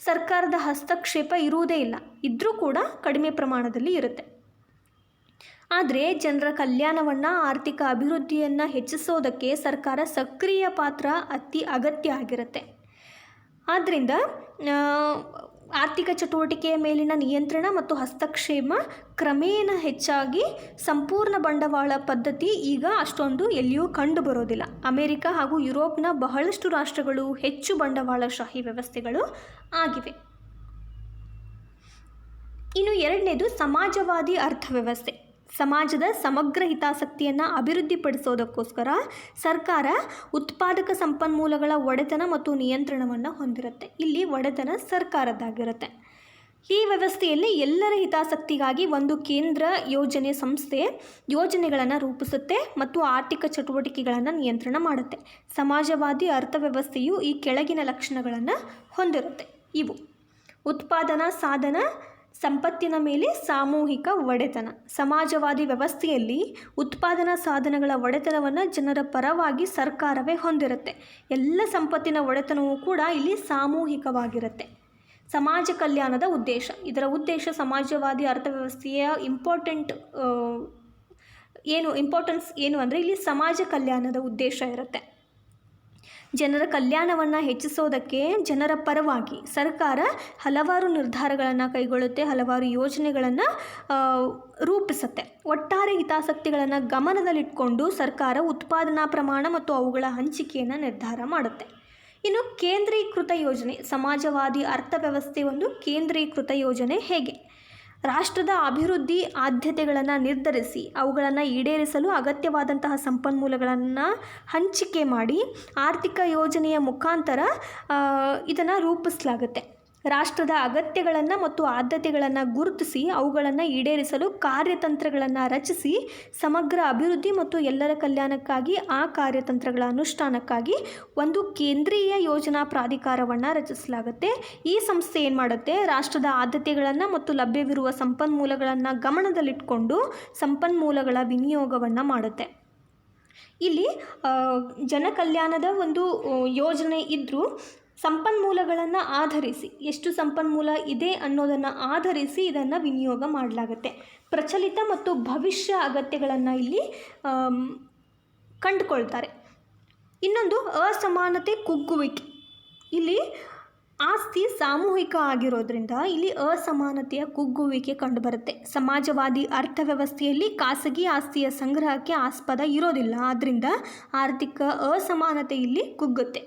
ಸರ್ಕಾರದ ಹಸ್ತಕ್ಷೇಪ ಇರುವುದೇ ಇಲ್ಲ, ಇದ್ರೂ ಕೂಡ ಕಡಿಮೆ ಪ್ರಮಾಣದಲ್ಲಿ ಇರುತ್ತೆ. ಆದರೆ ಜನರ ಕಲ್ಯಾಣವನ್ನು, ಆರ್ಥಿಕ ಅಭಿವೃದ್ಧಿಯನ್ನು ಹೆಚ್ಚಿಸೋದಕ್ಕೆ ಸರ್ಕಾರ ಸಕ್ರಿಯ ಪಾತ್ರ ಅತಿ ಅಗತ್ಯ ಆಗಿರುತ್ತೆ. ಆದ್ದರಿಂದ ಆರ್ಥಿಕ ಚಟುವಟಿಕೆಯ ಮೇಲಿನ ನಿಯಂತ್ರಣ ಮತ್ತು ಹಸ್ತಕ್ಷೇಪ ಕ್ರಮೇಣ ಹೆಚ್ಚಾಗಿ ಸಂಪೂರ್ಣ ಬಂಡವಾಳ ಪದ್ಧತಿ ಈಗ ಅಷ್ಟೊಂದು ಎಲ್ಲಿಯೂ ಕಂಡು ಬರೋದಿಲ್ಲ. ಅಮೆರಿಕ ಹಾಗೂ ಯುರೋಪ್ನ ಬಹಳಷ್ಟು ರಾಷ್ಟ್ರಗಳು ಹೆಚ್ಚು ಬಂಡವಾಳಶಾಹಿ ವ್ಯವಸ್ಥೆಗಳು ಆಗಿವೆ. ಇನ್ನು ಎರಡನೇದು ಸಮಾಜವಾದಿ ಅರ್ಥವ್ಯವಸ್ಥೆ. ಸಮಾಜದ ಸಮಗ್ರ ಹಿತಾಸಕ್ತಿಯನ್ನು ಅಭಿವೃದ್ಧಿಪಡಿಸೋದಕ್ಕೋಸ್ಕರ ಸರ್ಕಾರ ಉತ್ಪಾದಕ ಸಂಪನ್ಮೂಲಗಳ ಒಡೆತನ ಮತ್ತು ನಿಯಂತ್ರಣವನ್ನು ಹೊಂದಿರುತ್ತೆ. ಇಲ್ಲಿ ಒಡೆತನ ಸರ್ಕಾರದ್ದಾಗಿರುತ್ತೆ. ಈ ವ್ಯವಸ್ಥೆಯಲ್ಲಿ ಎಲ್ಲರ ಹಿತಾಸಕ್ತಿಗಾಗಿ ಒಂದು ಕೇಂದ್ರ ಯೋಜನೆ ಸಂಸ್ಥೆ ಯೋಜನೆಗಳನ್ನು ರೂಪಿಸುತ್ತೆ ಮತ್ತು ಆರ್ಥಿಕ ಚಟುವಟಿಕೆಗಳನ್ನು ನಿಯಂತ್ರಣ ಮಾಡುತ್ತೆ. ಸಮಾಜವಾದಿ ಅರ್ಥವ್ಯವಸ್ಥೆಯು ಈ ಕೆಳಗಿನ ಲಕ್ಷಣಗಳನ್ನು ಹೊಂದಿರುತ್ತೆ. ಇವು: ಉತ್ಪಾದನಾ ಸಾಧನ ಸಂಪತ್ತಿನ ಮೇಲೆ ಸಾಮೂಹಿಕ ಒಡೆತನ. ಸಮಾಜವಾದಿ ವ್ಯವಸ್ಥೆಯಲ್ಲಿ ಉತ್ಪಾದನಾ ಸಾಧನಗಳ ಒಡೆತನವನ್ನು ಜನರ ಪರವಾಗಿ ಸರ್ಕಾರವೇ ಹೊಂದಿರುತ್ತೆ. ಎಲ್ಲ ಸಂಪತ್ತಿನ ಒಡೆತನವೂ ಕೂಡ ಇಲ್ಲಿ ಸಾಮೂಹಿಕವಾಗಿರುತ್ತೆ. ಸಮಾಜ ಕಲ್ಯಾಣದ ಉದ್ದೇಶ. ಇದರ ಉದ್ದೇಶ ಸಮಾಜವಾದಿ ಅರ್ಥವ್ಯವಸ್ಥೆಯ ಇಂಪಾರ್ಟೆನ್ಸ್ ಏನು ಅಂದರೆ ಇಲ್ಲಿ ಸಮಾಜ ಕಲ್ಯಾಣದ ಉದ್ದೇಶ ಇರುತ್ತೆ. ಜನರ ಕಲ್ಯಾಣವನ್ನು ಹೆಚ್ಚಿಸೋದಕ್ಕೆ ಜನರ ಪರವಾಗಿ ಸರ್ಕಾರ ಹಲವಾರು ನಿರ್ಧಾರಗಳನ್ನು ಕೈಗೊಳ್ಳುತ್ತೆ, ಹಲವಾರು ಯೋಜನೆಗಳನ್ನು ರೂಪಿಸುತ್ತೆ. ಒಟ್ಟಾರೆ ಹಿತಾಸಕ್ತಿಗಳನ್ನು ಗಮನದಲ್ಲಿಟ್ಕೊಂಡು ಸರ್ಕಾರ ಉತ್ಪಾದನಾ ಪ್ರಮಾಣ ಮತ್ತು ಅವುಗಳ ಹಂಚಿಕೆಯನ್ನು ನಿರ್ಧಾರ ಮಾಡುತ್ತೆ. ಇನ್ನು ಕೇಂದ್ರೀಕೃತ ಯೋಜನೆ. ಸಮಾಜವಾದಿ ಅರ್ಥವ್ಯವಸ್ಥೆ ಒಂದು ಕೇಂದ್ರೀಕೃತ ಯೋಜನೆ ಹೇಗೆ? ರಾಷ್ಟ್ರದ ಅಭಿವೃದ್ಧಿ ಆದ್ಯತೆಗಳನ್ನು ನಿರ್ಧರಿಸಿ ಅವುಗಳನ್ನು ಈಡೇರಿಸಲು ಅಗತ್ಯವಾದಂತಹ ಸಂಪನ್ಮೂಲಗಳನ್ನು ಹಂಚಿಕೆ ಮಾಡಿ ಆರ್ಥಿಕ ಯೋಜನೆಯ ಮುಖಾಂತರ ಇದನ್ನು ರೂಪಿಸಲಾಗುತ್ತೆ. ರಾಷ್ಟ್ರದ ಅಗತ್ಯಗಳನ್ನು ಮತ್ತು ಆದ್ಯತೆಗಳನ್ನು ಗುರುತಿಸಿ ಅವುಗಳನ್ನು ಈಡೇರಿಸಲು ಕಾರ್ಯತಂತ್ರಗಳನ್ನು ರಚಿಸಿ ಸಮಗ್ರ ಅಭಿವೃದ್ಧಿ ಮತ್ತು ಎಲ್ಲರ ಕಲ್ಯಾಣಕ್ಕಾಗಿ ಆ ಕಾರ್ಯತಂತ್ರಗಳ ಅನುಷ್ಠಾನಕ್ಕಾಗಿ ಒಂದು ಕೇಂದ್ರೀಯ ಯೋಜನಾ ಪ್ರಾಧಿಕಾರವನ್ನು ರಚಿಸಲಾಗುತ್ತೆ. ಈ ಸಂಸ್ಥೆ ಏನು ಮಾಡುತ್ತೆ? ರಾಷ್ಟ್ರದ ಆದ್ಯತೆಗಳನ್ನು ಮತ್ತು ಲಭ್ಯವಿರುವ ಸಂಪನ್ಮೂಲಗಳನ್ನು ಗಮನದಲ್ಲಿಟ್ಕೊಂಡು ಸಂಪನ್ಮೂಲಗಳ ವಿನಿಯೋಗವನ್ನು ಮಾಡುತ್ತೆ. ಇಲ್ಲಿ ಜನಕಲ್ಯಾಣದ ಒಂದು ಯೋಜನೆ ಇದ್ದರೂ ಸಂಪನ್ಮೂಲಗಳನ್ನು ಆಧರಿಸಿ ಎಷ್ಟು ಸಂಪನ್ಮೂಲ ಇದೆ ಅನ್ನೋದನ್ನು ಆಧರಿಸಿ ಇದನ್ನು ವಿನಿಯೋಗ ಮಾಡಲಾಗುತ್ತೆ. ಪ್ರಚಲಿತ ಮತ್ತು ಭವಿಷ್ಯ ಅಗತ್ಯಗಳನ್ನು ಇಲ್ಲಿ ಕಂಡುಕೊಳ್ತಾರೆ. ಇನ್ನೊಂದು ಅಸಮಾನತೆ ಕುಗ್ಗುವಿಕೆ. ಇಲ್ಲಿ ಆಸ್ತಿ ಸಾಮೂಹಿಕ ಆಗಿರೋದ್ರಿಂದ ಇಲ್ಲಿ ಅಸಮಾನತೆಯ ಕುಗ್ಗುವಿಕೆ ಕಂಡುಬರುತ್ತೆ. ಸಮಾಜವಾದಿ ಅರ್ಥವ್ಯವಸ್ಥೆಯಲ್ಲಿ ಖಾಸಗಿ ಆಸ್ತಿಯ ಸಂಗ್ರಹಕ್ಕೆ ಆಸ್ಪದ ಇರೋದಿಲ್ಲ. ಆದ್ದರಿಂದ ಆರ್ಥಿಕ ಅಸಮಾನತೆ ಇಲ್ಲಿ ಕುಗ್ಗುತ್ತೆ.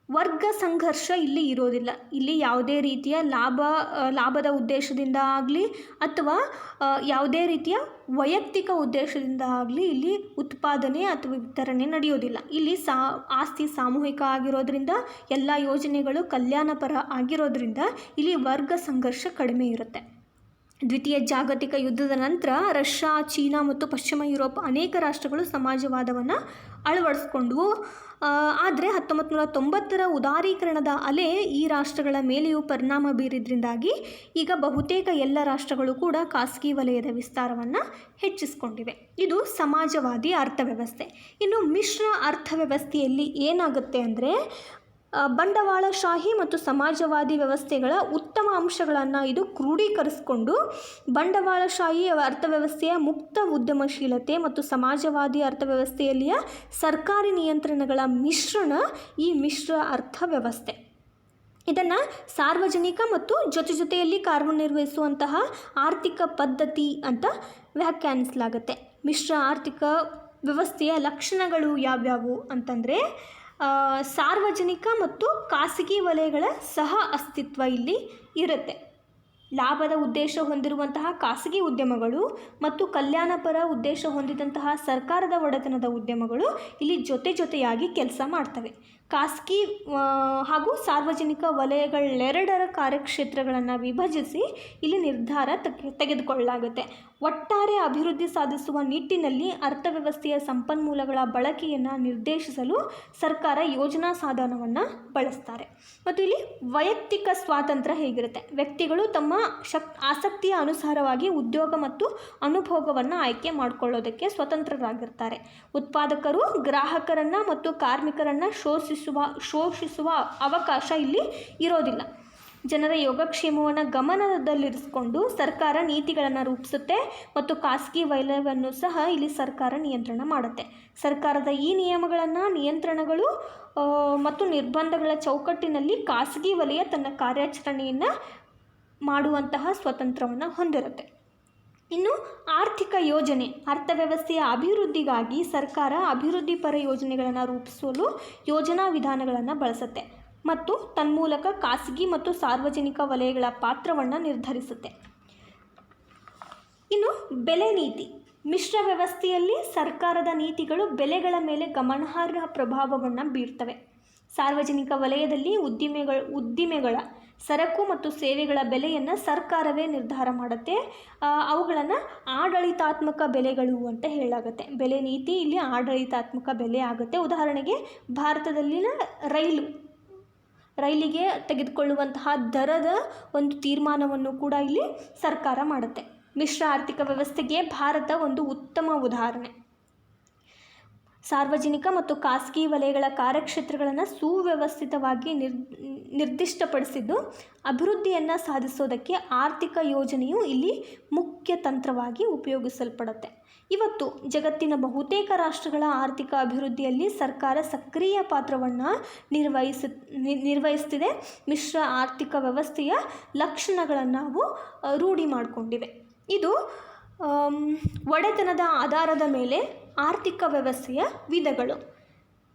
ವರ್ಗ ಸಂಘರ್ಷ ಇಲ್ಲಿ ಇರೋದಿಲ್ಲ. ಇಲ್ಲಿ ಯಾವುದೇ ರೀತಿಯ ಲಾಭದ ಉದ್ದೇಶದಿಂದ ಆಗಲಿ ಅಥವಾ ಯಾವುದೇ ರೀತಿಯ ವೈಯಕ್ತಿಕ ಉದ್ದೇಶದಿಂದ ಆಗಲಿ ಇಲ್ಲಿ ಉತ್ಪಾದನೆ ಅಥವಾ ವಿತರಣೆ ನಡೆಯೋದಿಲ್ಲ. ಇಲ್ಲಿ ಆಸ್ತಿ ಸಾಮೂಹಿಕ ಆಗಿರೋದ್ರಿಂದ ಎಲ್ಲ ಯೋಜನೆಗಳು ಕಲ್ಯಾಣಪರ ಆಗಿರೋದ್ರಿಂದ ಇಲ್ಲಿ ವರ್ಗ ಸಂಘರ್ಷ ಕಡಿಮೆ ಇರುತ್ತೆ. ದ್ವಿತೀಯ ಜಾಗತಿಕ ಯುದ್ಧದ ನಂತರ ರಷ್ಯಾ, ಚೀನಾ ಮತ್ತು ಪಶ್ಚಿಮ ಯುರೋಪ್ ಅನೇಕ ರಾಷ್ಟ್ರಗಳು ಸಮಾಜವಾದವನ್ನು ಅಳವಡಿಸ್ಕೊಂಡವು. ಆದರೆ 1990ರ ಉದಾರೀಕರಣದ ಅಲೆ ಈ ರಾಷ್ಟ್ರಗಳ ಮೇಲೆಯೂ ಪರಿಣಾಮ ಬೀರಿದ್ರಿಂದಾಗಿ ಈಗ ಬಹುತೇಕ ಎಲ್ಲ ರಾಷ್ಟ್ರಗಳು ಕೂಡ ಖಾಸಗಿ ವಲಯದ ವಿಸ್ತಾರವನ್ನು ಹೆಚ್ಚಿಸಿಕೊಂಡಿವೆ. ಇದು ಸಮಾಜವಾದಿ ಅರ್ಥವ್ಯವಸ್ಥೆ. ಇನ್ನು ಮಿಶ್ರ ಅರ್ಥವ್ಯವಸ್ಥೆಯಲ್ಲಿ ಏನಾಗುತ್ತೆ ಅಂದರೆ ಬಂಡವಾಳಶಾಹಿ ಮತ್ತು ಸಮಾಜವಾದಿ ವ್ಯವಸ್ಥೆಗಳ ಉತ್ತಮ ಅಂಶಗಳನ್ನು ಇದು ಕ್ರೋಢೀಕರಿಸಿಕೊಂಡು ಬಂಡವಾಳಶಾಹಿ ಅರ್ಥವ್ಯವಸ್ಥೆಯ ಮುಕ್ತ ಉದ್ಯಮಶೀಲತೆ ಮತ್ತು ಸಮಾಜವಾದಿ ಅರ್ಥವ್ಯವಸ್ಥೆಯಲ್ಲಿಯ ಸರ್ಕಾರಿ ನಿಯಂತ್ರಣಗಳ ಮಿಶ್ರಣ ಈ ಮಿಶ್ರ ಅರ್ಥವ್ಯವಸ್ಥೆ. ಇದನ್ನು ಸಾರ್ವಜನಿಕ ಮತ್ತು ಜೊತೆಯಲ್ಲಿ ಕಾರ್ಯನಿರ್ವಹಿಸುವಂತಹ ಆರ್ಥಿಕ ಪದ್ಧತಿ ಅಂತ ವ್ಯಾಖ್ಯಾನಿಸಲಾಗುತ್ತೆ. ಮಿಶ್ರ ಆರ್ಥಿಕ ವ್ಯವಸ್ಥೆಯ ಲಕ್ಷಣಗಳು ಯಾವ್ಯಾವು ಅಂತಂದರೆ ಸಾರ್ವಜನಿಕ ಮತ್ತು ಖಾಸಗಿ ವಲಯಗಳ ಸಹ ಅಸ್ತಿತ್ವ ಇಲ್ಲಿ ಇರುತ್ತೆ. ಲಾಭದ ಉದ್ದೇಶ ಹೊಂದಿರುವಂತಹ ಖಾಸಗಿ ಉದ್ಯಮಗಳು ಮತ್ತು ಕಲ್ಯಾಣಪರ ಉದ್ದೇಶ ಹೊಂದಿದಂತಹ ಸರ್ಕಾರದ ಒಡೆತನದ ಉದ್ಯಮಗಳು ಇಲ್ಲಿ ಜೊತೆಯಾಗಿ ಕೆಲಸ ಮಾಡ್ತವೆ. ಖಾಸಗಿ ಹಾಗೂ ಸಾರ್ವಜನಿಕ ವಲಯಗಳೆರಡರ ಕಾರ್ಯಕ್ಷೇತ್ರಗಳನ್ನು ವಿಭಜಿಸಿ ಇಲ್ಲಿ ನಿರ್ಧಾರ ತೆಗೆದುಕೊಳ್ಳಲಾಗುತ್ತೆ. ಒಟ್ಟಾರೆ ಅಭಿವೃದ್ಧಿ ಸಾಧಿಸುವ ನಿಟ್ಟಿನಲ್ಲಿ ಅರ್ಥವ್ಯವಸ್ಥೆಯ ಸಂಪನ್ಮೂಲಗಳ ಬಳಕೆಯನ್ನು ನಿರ್ದೇಶಿಸಲು ಸರ್ಕಾರ ಯೋಜನಾ ಸಾಧನವನ್ನು ಬಳಸ್ತಾರೆ. ಮತ್ತು ಇಲ್ಲಿ ವೈಯಕ್ತಿಕ ಸ್ವಾತಂತ್ರ್ಯ ಹೇಗಿರುತ್ತೆ? ವ್ಯಕ್ತಿಗಳು ತಮ್ಮ ಆಸಕ್ತಿಯ ಅನುಸಾರವಾಗಿ ಉದ್ಯೋಗ ಮತ್ತು ಅನುಭೋಗವನ್ನು ಆಯ್ಕೆ ಮಾಡಿಕೊಳ್ಳೋದಕ್ಕೆ ಸ್ವತಂತ್ರರಾಗಿರ್ತಾರೆ. ಉತ್ಪಾದಕರು ಗ್ರಾಹಕರನ್ನು ಮತ್ತು ಕಾರ್ಮಿಕರನ್ನು ಶೋಷಿಸುವ ಅವಕಾಶ ಇಲ್ಲಿ ಇರೋದಿಲ್ಲ. ಜನರ ಯೋಗಕ್ಷೇಮವನ್ನು ಗಮನದಲ್ಲಿರಿಸಿಕೊಂಡು ಸರ್ಕಾರ ನೀತಿಗಳನ್ನು ರೂಪಿಸುತ್ತೆ ಮತ್ತು ಖಾಸಗಿ ವಲಯವನ್ನು ಸಹ ಇಲ್ಲಿ ಸರ್ಕಾರ ನಿಯಂತ್ರಣ ಮಾಡುತ್ತೆ. ಸರ್ಕಾರದ ಈ ನಿಯಂತ್ರಣಗಳು ಮತ್ತು ನಿರ್ಬಂಧಗಳ ಚೌಕಟ್ಟಿನಲ್ಲಿ ಖಾಸಗಿ ವಲಯ ತನ್ನ ಕಾರ್ಯಾಚರಣೆಯನ್ನು ಮಾಡುವಂತಹ ಸ್ವತಂತ್ರವನ್ನು ಹೊಂದಿರುತ್ತೆ. ಇನ್ನು ಆರ್ಥಿಕ ಯೋಜನೆ. ಅರ್ಥವ್ಯವಸ್ಥೆಯ ಅಭಿವೃದ್ಧಿಗಾಗಿ ಸರ್ಕಾರ ಅಭಿವೃದ್ಧಿಪರ ಯೋಜನೆಗಳನ್ನು ರೂಪಿಸಲು ಯೋಜನಾ ವಿಧಾನಗಳನ್ನು ಬಳಸುತ್ತೆ ಮತ್ತು ತನ್ಮೂಲಕ ಖಾಸಗಿ ಮತ್ತು ಸಾರ್ವಜನಿಕ ವಲಯಗಳ ಪಾತ್ರವನ್ನು ನಿರ್ಧರಿಸುತ್ತೆ. ಇನ್ನು ಬೆಲೆ ನೀತಿ. ಮಿಶ್ರ ವ್ಯವಸ್ಥೆಯಲ್ಲಿ ಸರ್ಕಾರದ ನೀತಿಗಳು ಬೆಲೆಗಳ ಮೇಲೆ ಗಮನಾರ್ಹ ಪ್ರಭಾವವನ್ನು ಬೀರ್ತವೆ. ಸಾರ್ವಜನಿಕ ವಲಯದಲ್ಲಿ ಉದ್ದಿಮೆಗಳ ಸರಕು ಮತ್ತು ಸೇವೆಗಳ ಬೆಲೆಯನ್ನು ಸರ್ಕಾರವೇ ನಿರ್ಧಾರ ಮಾಡುತ್ತೆ. ಅವುಗಳನ್ನು ಆಡಳಿತಾತ್ಮಕ ಬೆಲೆಗಳು ಅಂತ ಹೇಳಲಾಗುತ್ತೆ. ಬೆಲೆ ನೀತಿ ಇಲ್ಲಿ ಆಡಳಿತಾತ್ಮಕ ಬೆಲೆ ಆಗುತ್ತೆ. ಉದಾಹರಣೆಗೆ ಭಾರತದಲ್ಲಿನ ರೈಲಿಗೆ ತೆಗೆದುಕೊಳ್ಳುವಂತಹ ದರದ ಒಂದು ತೀರ್ಮಾನವನ್ನು ಕೂಡ ಇಲ್ಲಿ ಸರ್ಕಾರ ಮಾಡುತ್ತೆ. ಮಿಶ್ರ ಆರ್ಥಿಕ ವ್ಯವಸ್ಥೆಗೆ ಭಾರತ ಒಂದು ಉತ್ತಮ ಉದಾಹರಣೆ. ಸಾರ್ವಜನಿಕ ಮತ್ತು ಖಾಸಗಿ ವಲಯಗಳ ಕಾರ್ಯಕ್ಷೇತ್ರಗಳನ್ನು ಸುವ್ಯವಸ್ಥಿತವಾಗಿ ನಿರ್ದಿಷ್ಟಪಡಿಸಿದ್ದು ಅಭಿವೃದ್ಧಿಯನ್ನು ಸಾಧಿಸೋದಕ್ಕೆ ಆರ್ಥಿಕ ಯೋಜನೆಯು ಇಲ್ಲಿ ಮುಖ್ಯ ತಂತ್ರವಾಗಿ ಉಪಯೋಗಿಸಲ್ಪಡುತ್ತೆ. ಇವತ್ತು ಜಗತ್ತಿನ ಬಹುತೇಕ ರಾಷ್ಟ್ರಗಳ ಆರ್ಥಿಕ ಅಭಿವೃದ್ಧಿಯಲ್ಲಿ ಸರ್ಕಾರ ಸಕ್ರಿಯ ಪಾತ್ರವನ್ನು ನಿರ್ವಹಿಸ್ತಿದೆ. ಮಿಶ್ರ ಆರ್ಥಿಕ ವ್ಯವಸ್ಥೆಯ ಲಕ್ಷಣಗಳನ್ನು ನಾವು ರೂಢಿ ಮಾಡಿಕೊಂಡಿವೆ. ಇದು ಒಡೆತನದ ಆಧಾರದ ಮೇಲೆ ಆರ್ಥಿಕ ವ್ಯವಸ್ಥೆಯ ವಿಧಗಳು: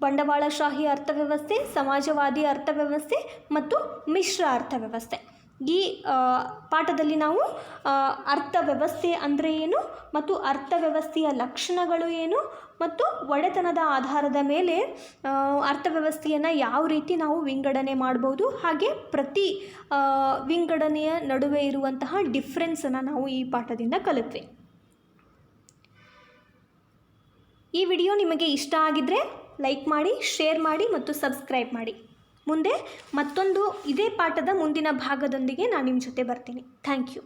ಬಂಡವಾಳಶಾಹಿ ಅರ್ಥವ್ಯವಸ್ಥೆ, ಸಮಾಜವಾದಿ ಅರ್ಥವ್ಯವಸ್ಥೆ ಮತ್ತು ಮಿಶ್ರ ಅರ್ಥವ್ಯವಸ್ಥೆ. ಈ ಪಾಠದಲ್ಲಿ ನಾವು ಅರ್ಥವ್ಯವಸ್ಥೆ ಅಂದರೆ ಏನು ಮತ್ತು ಅರ್ಥವ್ಯವಸ್ಥೆಯ ಲಕ್ಷಣಗಳು ಏನು ಮತ್ತು ಒಡೆತನದ ಆಧಾರದ ಮೇಲೆ ಅರ್ಥವ್ಯವಸ್ಥೆಯನ್ನು ಯಾವ ರೀತಿ ನಾವು ವಿಂಗಡಣೆ ಮಾಡ್ಬೋದು, ಹಾಗೆ ಪ್ರತಿ ವಿಂಗಡಣೆಯ ನಡುವೆ ಇರುವಂತಹ ಡಿಫ್ರೆನ್ಸನ್ನು ನಾವು ಈ ಪಾಠದಿಂದ ಕಲಿತ್ವಿ. ಈ ವಿಡಿಯೋ ನಿಮಗೆ ಇಷ್ಟ ಆಗಿದ್ದರೆ ಲೈಕ್ ಮಾಡಿ, ಶೇರ್ ಮಾಡಿ ಮತ್ತು ಸಬ್ಸ್ಕ್ರೈಬ್ ಮಾಡಿ. ಮುಂದೆ ಮತ್ತೊಂದು ಇದೇ ಪಾಠದ ಮುಂದಿನ ಭಾಗದೊಂದಿಗೆ ನಾನು ನಿಮ್ಮ ಜೊತೆ ಬರ್ತೀನಿ. Thank you.